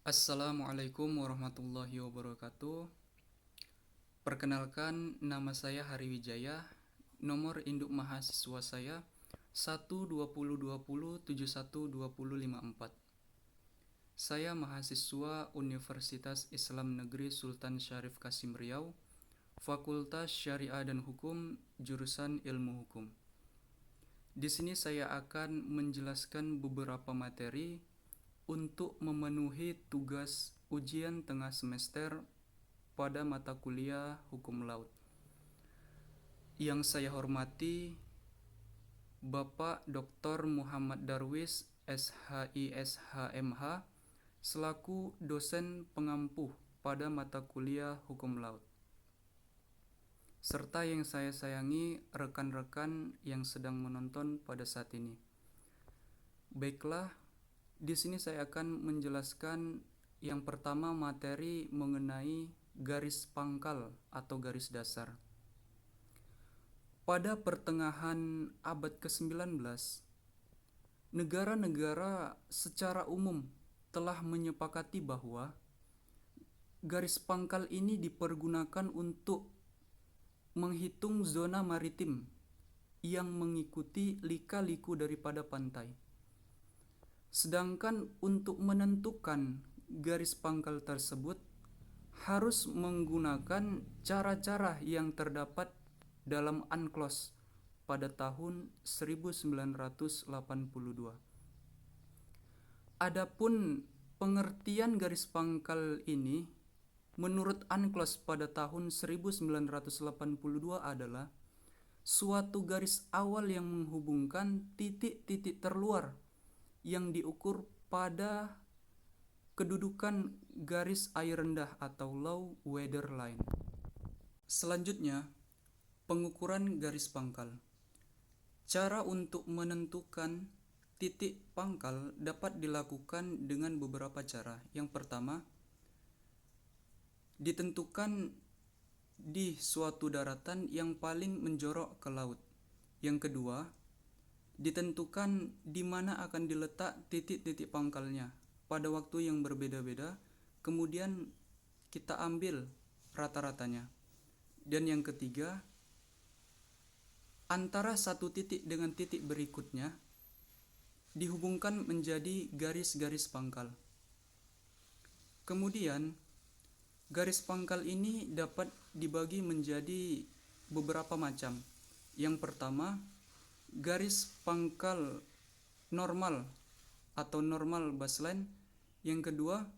Assalamualaikum warahmatullahi wabarakatuh. Perkenalkan, nama saya Hari Wijaya. Nomor induk mahasiswa saya 12020712054. Saya mahasiswa Universitas Islam Negeri Sultan Syarif Kasim Riau, Fakultas Syariah dan Hukum, jurusan Ilmu Hukum. Di sini saya akan menjelaskan beberapa materi untuk memenuhi tugas ujian tengah semester pada mata kuliah Hukum Laut. Yang saya hormati Bapak Dr. Muhammad Darwis, SHI SHMH, selaku dosen pengampuh pada mata kuliah Hukum Laut. Serta yang saya sayangi rekan-rekan yang sedang menonton pada saat ini. Baiklah, di sini saya akan menjelaskan yang pertama materi mengenai garis pangkal atau garis dasar. Pada pertengahan abad ke-19, negara-negara secara umum telah menyepakati bahwa garis pangkal ini dipergunakan untuk menghitung zona maritim yang mengikuti lika-liku daripada pantai. Sedangkan untuk menentukan garis pangkal tersebut harus menggunakan cara-cara yang terdapat dalam UNCLOS pada tahun 1982. Adapun pengertian garis pangkal ini menurut UNCLOS pada tahun 1982 adalah suatu garis awal yang menghubungkan titik-titik terluar yang diukur pada kedudukan garis air rendah atau low weather line. Selanjutnya, pengukuran garis pangkal. Cara untuk menentukan titik pangkal dapat dilakukan dengan beberapa cara. Yang pertama, ditentukan di suatu daratan yang paling menjorok ke laut. Yang kedua, ditentukan di mana akan diletak titik-titik pangkalnya pada waktu yang berbeda-beda, kemudian kita ambil rata-ratanya. Dan yang ketiga, antara satu titik dengan titik berikutnya dihubungkan menjadi garis-garis pangkal. Kemudian garis pangkal ini dapat dibagi menjadi beberapa macam. Yang pertama, garis pangkal normal atau normal baseline. Yang kedua,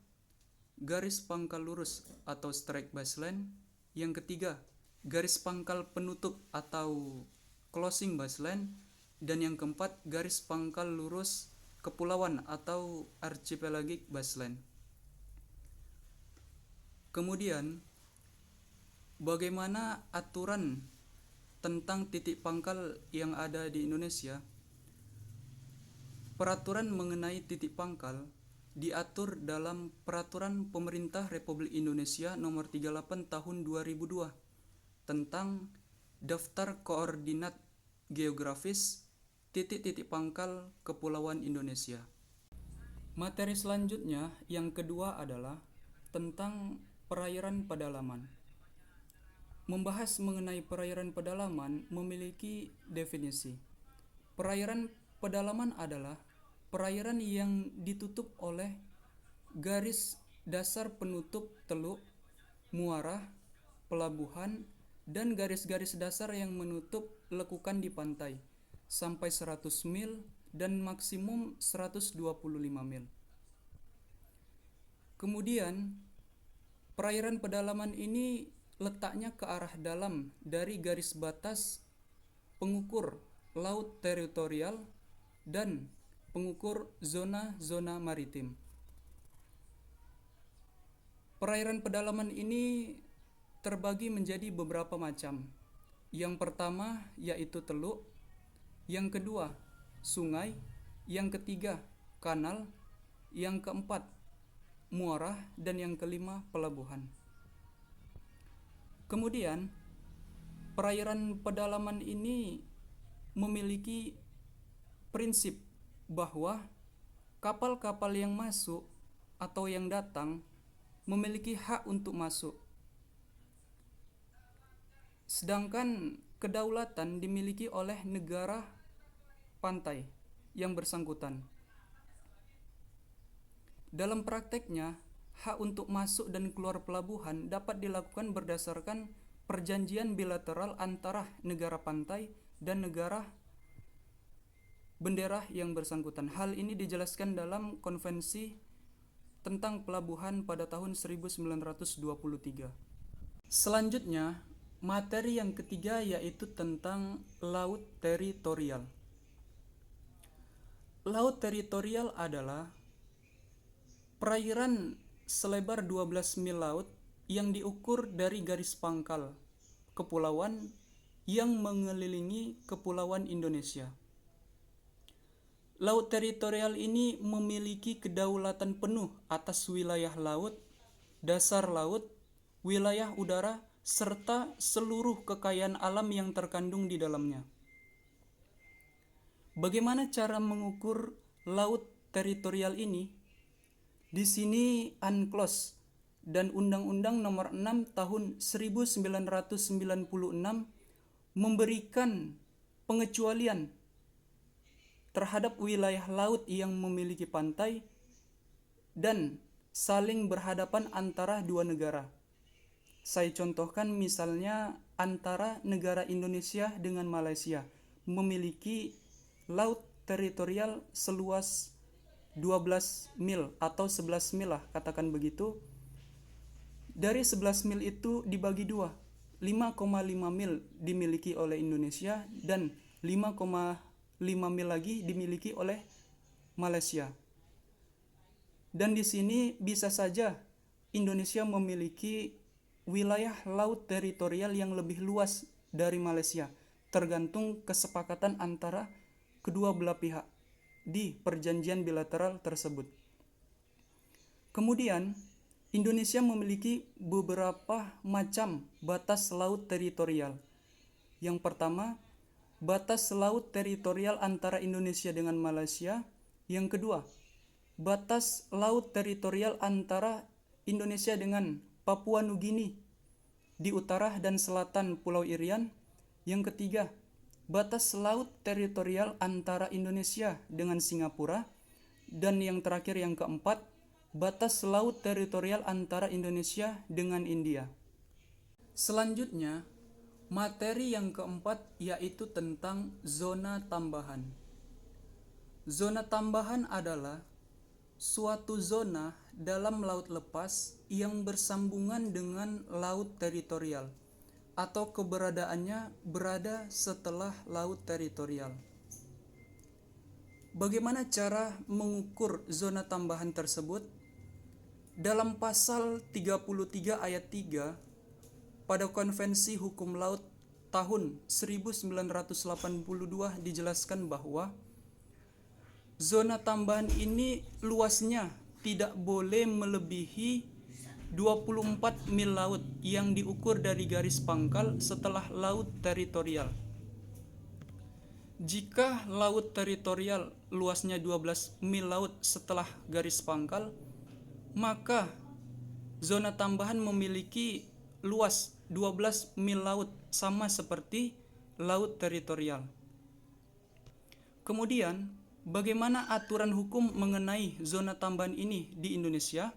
garis pangkal lurus atau straight baseline. Yang ketiga, garis pangkal penutup atau closing baseline. Dan yang keempat, garis pangkal lurus kepulauan atau archipelagic baseline. Kemudian, bagaimana aturan tentang titik pangkal yang ada di Indonesia? Peraturan mengenai titik pangkal diatur dalam Peraturan Pemerintah Republik Indonesia Nomor 38 Tahun 2002 tentang Daftar Koordinat Geografis Titik-titik Pangkal Kepulauan Indonesia. Materi selanjutnya yang kedua adalah tentang perairan pedalaman. Membahas mengenai perairan pedalaman memiliki definisi. Perairan pedalaman adalah perairan yang ditutup oleh garis dasar penutup teluk, muara, pelabuhan, dan garis-garis dasar yang menutup lekukan di pantai sampai 100 mil dan maksimum 125 mil. Kemudian, perairan pedalaman ini letaknya ke arah dalam dari garis batas pengukur laut teritorial dan pengukur zona-zona maritim. Perairan pedalaman ini terbagi menjadi beberapa macam. Yang pertama yaitu teluk, yang kedua sungai, yang ketiga kanal, yang keempat muara, dan yang kelima pelabuhan. Kemudian perairan pedalaman ini memiliki prinsip bahwa kapal-kapal yang masuk atau yang datang memiliki hak untuk masuk, sedangkan kedaulatan dimiliki oleh negara pantai yang bersangkutan. Dalam prakteknya, hak untuk masuk dan keluar pelabuhan dapat dilakukan berdasarkan perjanjian bilateral antara negara pantai dan negara bendera yang bersangkutan. Hal ini dijelaskan dalam Konvensi tentang Pelabuhan pada tahun 1923. Selanjutnya, materi yang ketiga yaitu tentang laut teritorial. Laut teritorial adalah perairan selebar 12 mil laut yang diukur dari garis pangkal kepulauan yang mengelilingi kepulauan Indonesia. Laut teritorial ini memiliki kedaulatan penuh atas wilayah laut, dasar laut, wilayah udara, serta seluruh kekayaan alam yang terkandung di dalamnya. Bagaimana cara mengukur laut teritorial ini? Di sini UNCLOS dan Undang-Undang Nomor 6 Tahun 1996 memberikan pengecualian terhadap wilayah laut yang memiliki pantai dan saling berhadapan antara dua negara. Saya contohkan misalnya antara negara Indonesia dengan Malaysia memiliki laut teritorial seluas 12 mil atau 11 mil lah, katakan begitu. Dari 11 mil itu dibagi dua, 5,5 mil dimiliki oleh Indonesia dan 5,5 mil lagi dimiliki oleh Malaysia. Dan di sini bisa saja Indonesia memiliki wilayah laut teritorial yang lebih luas dari Malaysia, tergantung kesepakatan antara kedua belah pihak di perjanjian bilateral tersebut. Kemudian, Indonesia memiliki beberapa macam batas laut teritorial. Yang pertama, batas laut teritorial antara Indonesia dengan Malaysia. Yang kedua, batas laut teritorial antara Indonesia dengan Papua Nugini di utara dan selatan Pulau Irian. Yang ketiga, batas laut teritorial antara Indonesia dengan Singapura. Dan yang terakhir, yang keempat, batas laut teritorial antara Indonesia dengan India. Selanjutnya, materi yang keempat yaitu tentang zona tambahan. Zona tambahan adalah suatu zona dalam laut lepas yang bersambungan dengan laut teritorial atau keberadaannya berada setelah laut teritorial. Bagaimana cara mengukur zona tambahan tersebut? Dalam pasal 33 ayat 3 pada Konvensi Hukum Laut tahun 1982 dijelaskan bahwa zona tambahan ini luasnya tidak boleh melebihi 24 mil laut yang diukur dari garis pangkal setelah laut teritorial. Jika laut teritorial luasnya 12 mil laut setelah garis pangkal, maka zona tambahan memiliki luas 12 mil laut sama seperti laut teritorial. Kemudian, bagaimana aturan hukum mengenai zona tambahan ini di Indonesia?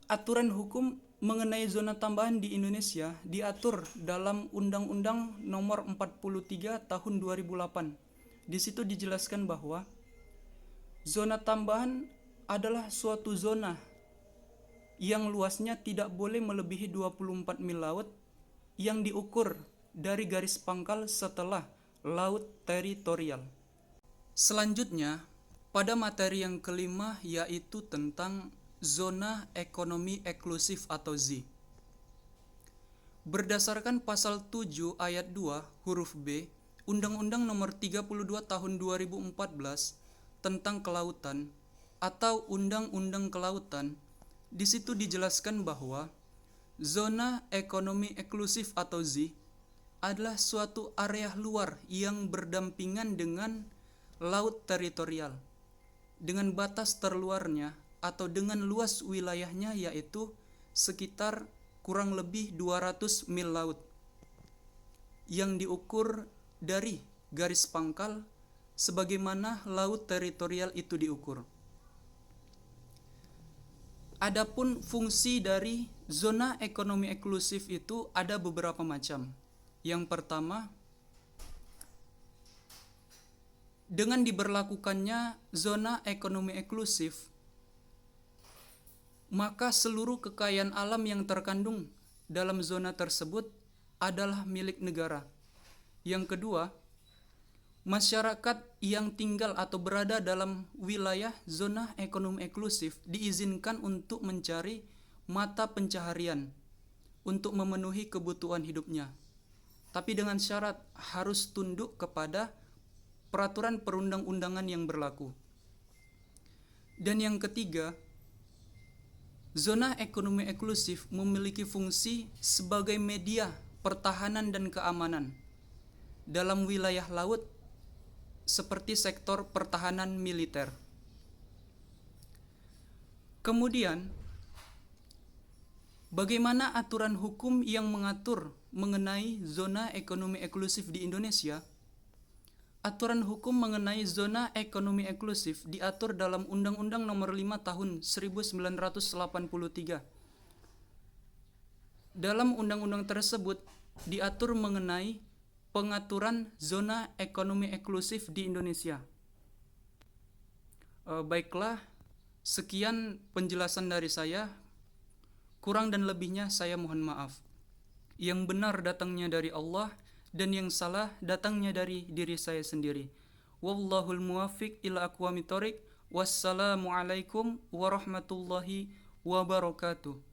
Aturan hukum mengenai zona tambahan di Indonesia diatur dalam Undang-Undang Nomor 43 Tahun 2008. Di situ dijelaskan bahwa zona tambahan adalah suatu zona yang luasnya tidak boleh melebihi 24 mil laut yang diukur dari garis pangkal setelah laut teritorial. Selanjutnya, pada materi yang kelima yaitu tentang zona ekonomi eksklusif atau ZEE. Berdasarkan pasal 7 ayat 2 huruf B Undang-Undang Nomor 32 Tahun 2014 tentang kelautan atau Undang-Undang Kelautan, di situ dijelaskan bahwa zona ekonomi eksklusif atau ZEE adalah suatu area luar yang berdampingan dengan laut teritorial dengan batas terluarnya atau dengan luas wilayahnya yaitu sekitar kurang lebih 200 mil laut yang diukur dari garis pangkal sebagaimana laut teritorial itu diukur. Adapun fungsi dari zona ekonomi eksklusif itu ada beberapa macam. Yang pertama, dengan diberlakukannya zona ekonomi eksklusif, maka seluruh kekayaan alam yang terkandung dalam zona tersebut adalah milik negara. Yang kedua, masyarakat yang tinggal atau berada dalam wilayah zona ekonomi eksklusif diizinkan untuk mencari mata pencaharian untuk memenuhi kebutuhan hidupnya. Tapi dengan syarat harus tunduk kepada peraturan perundang-undangan yang berlaku. Dan yang ketiga, zona ekonomi eksklusif memiliki fungsi sebagai media pertahanan dan keamanan dalam wilayah laut seperti sektor pertahanan militer. Kemudian, bagaimana aturan hukum yang mengatur mengenai zona ekonomi eksklusif di Indonesia? Aturan hukum mengenai zona ekonomi eksklusif diatur dalam Undang-Undang Nomor 5 Tahun 1983. Dalam undang-undang tersebut diatur mengenai pengaturan zona ekonomi eksklusif di Indonesia. Baiklah, sekian penjelasan dari saya. Kurang dan lebihnya saya mohon maaf. Yang benar datangnya dari Allah dan yang salah datangnya dari diri saya sendiri. Wallahul muwaffiq ila aqwamit thoriq. Wassalamualaikum warahmatullahi wabarakatuh.